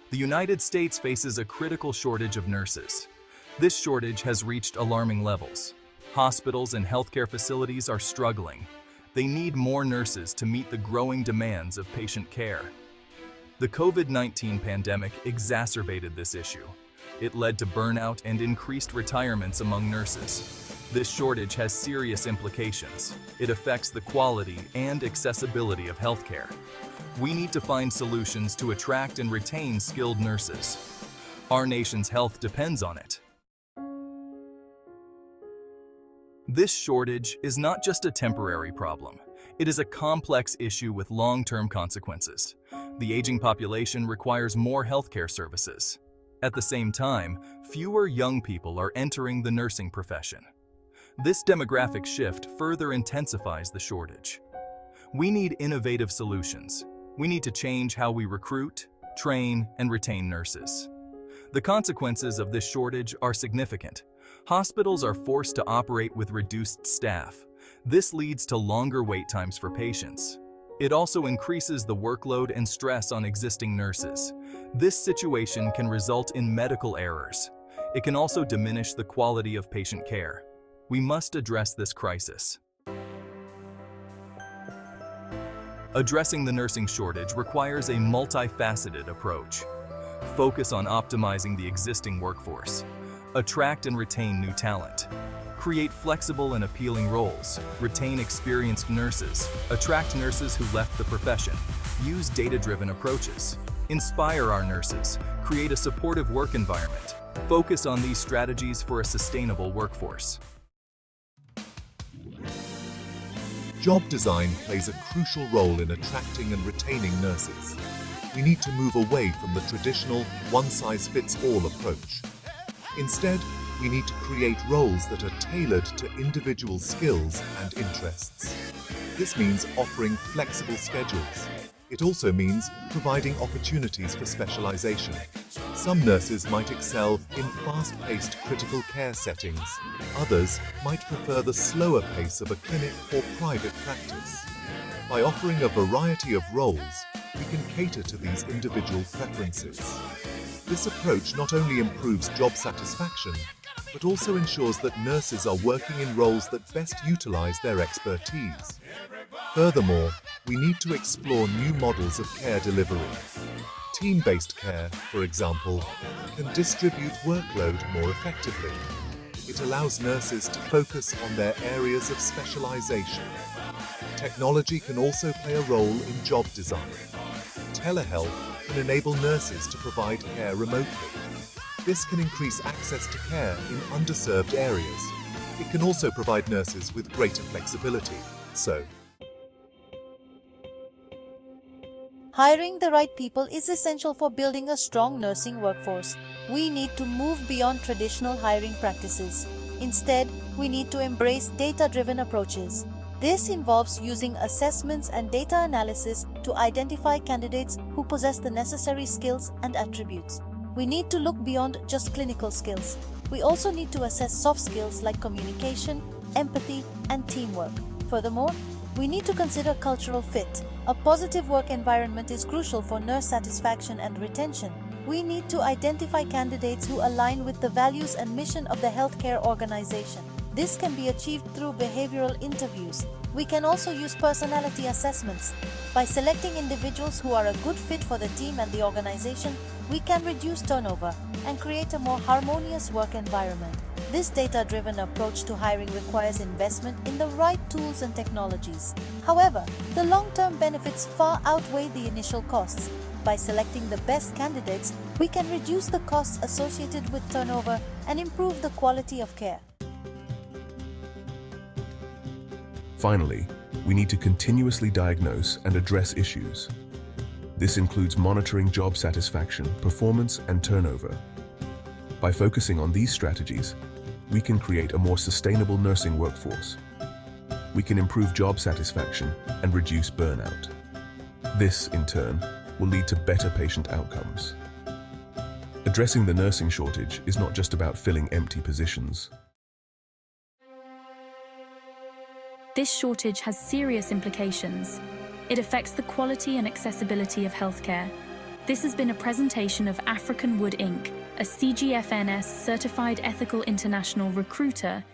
The United States faces a critical shortage of nurses. This shortage has reached alarming levels. Hospitals and healthcare facilities are struggling. They need more nurses to meet the growing demands of patient care. The COVID-19 pandemic exacerbated this issue. It led to burnout and increased retirements among nurses. This shortage has serious implications. It affects the quality and accessibility of healthcare. We need to find solutions to attract and retain skilled nurses. Our nation's health depends on it. This shortage is not just a temporary problem. It is a complex issue with long-term consequences. The aging population requires more healthcare services. At the same time, fewer young people are entering the nursing profession. This demographic shift further intensifies the shortage. We need innovative solutions. We need to change how we recruit, train, and retain nurses. The consequences of this shortage are significant. Hospitals are forced to operate with reduced staff. This leads to longer wait times for patients. It also increases the workload and stress on existing nurses. This situation can result in medical errors. It can also diminish the quality of patient care. We must address this crisis. Addressing the nursing shortage requires a multifaceted approach. Focus on optimizing the existing workforce. Attract and retain new talent. Create flexible and appealing roles. Retain experienced nurses. Attract nurses who left the profession. Use data-driven approaches. Inspire our nurses. Create a supportive work environment. Focus on these strategies for a sustainable workforce. Job design plays a crucial role in attracting and retaining nurses. We need to move away from the traditional one-size-fits-all approach. Instead, we need to create roles that are tailored to individual skills and interests. This means offering flexible schedules. It also means providing opportunities for specialization. Some nurses might excel in fast-paced critical care settings. Others might prefer the slower pace of a clinic or private practice. By offering a variety of roles, we can cater to these individual preferences. This approach not only improves job satisfaction, but also ensures that nurses are working in roles that best utilize their expertise. Furthermore, we need to explore new models of care delivery. Team-based care, for example, can distribute workload more effectively. It allows nurses to focus on their areas of specialization. Technology can also play a role in job design. Telehealth can enable nurses to provide care remotely. This can increase access to care in underserved areas. It can also provide nurses with greater flexibility. Hiring the right people is essential for building a strong nursing workforce. We need to move beyond traditional hiring practices. Instead, we need to embrace data-driven approaches. This involves using assessments and data analysis to identify candidates who possess the necessary skills and attributes. We need to look beyond just clinical skills. We also need to assess soft skills like communication, empathy, and teamwork. Furthermore, we need to consider cultural fit. A positive work environment is crucial for nurse satisfaction and retention. We need to identify candidates who align with the values and mission of the healthcare organization. This can be achieved through behavioral interviews. We can also use personality assessments. By selecting individuals who are a good fit for the team and the organization, we can reduce turnover and create a more harmonious work environment. This data-driven approach to hiring requires investment in the right tools and technologies. However, the long-term benefits far outweigh the initial costs. By selecting the best candidates, we can reduce the costs associated with turnover and improve the quality of care. Finally, we need to continuously diagnose and address issues. This includes monitoring job satisfaction, performance, and turnover. By focusing on these strategies, we can create a more sustainable nursing workforce. We can improve job satisfaction and reduce burnout. This, in turn, will lead to better patient outcomes. Addressing the nursing shortage is not just about filling empty positions. This shortage has serious implications. It affects the quality and accessibility of healthcare. This has been a presentation of African Wood Inc., a CGFNS certified ethical international recruiter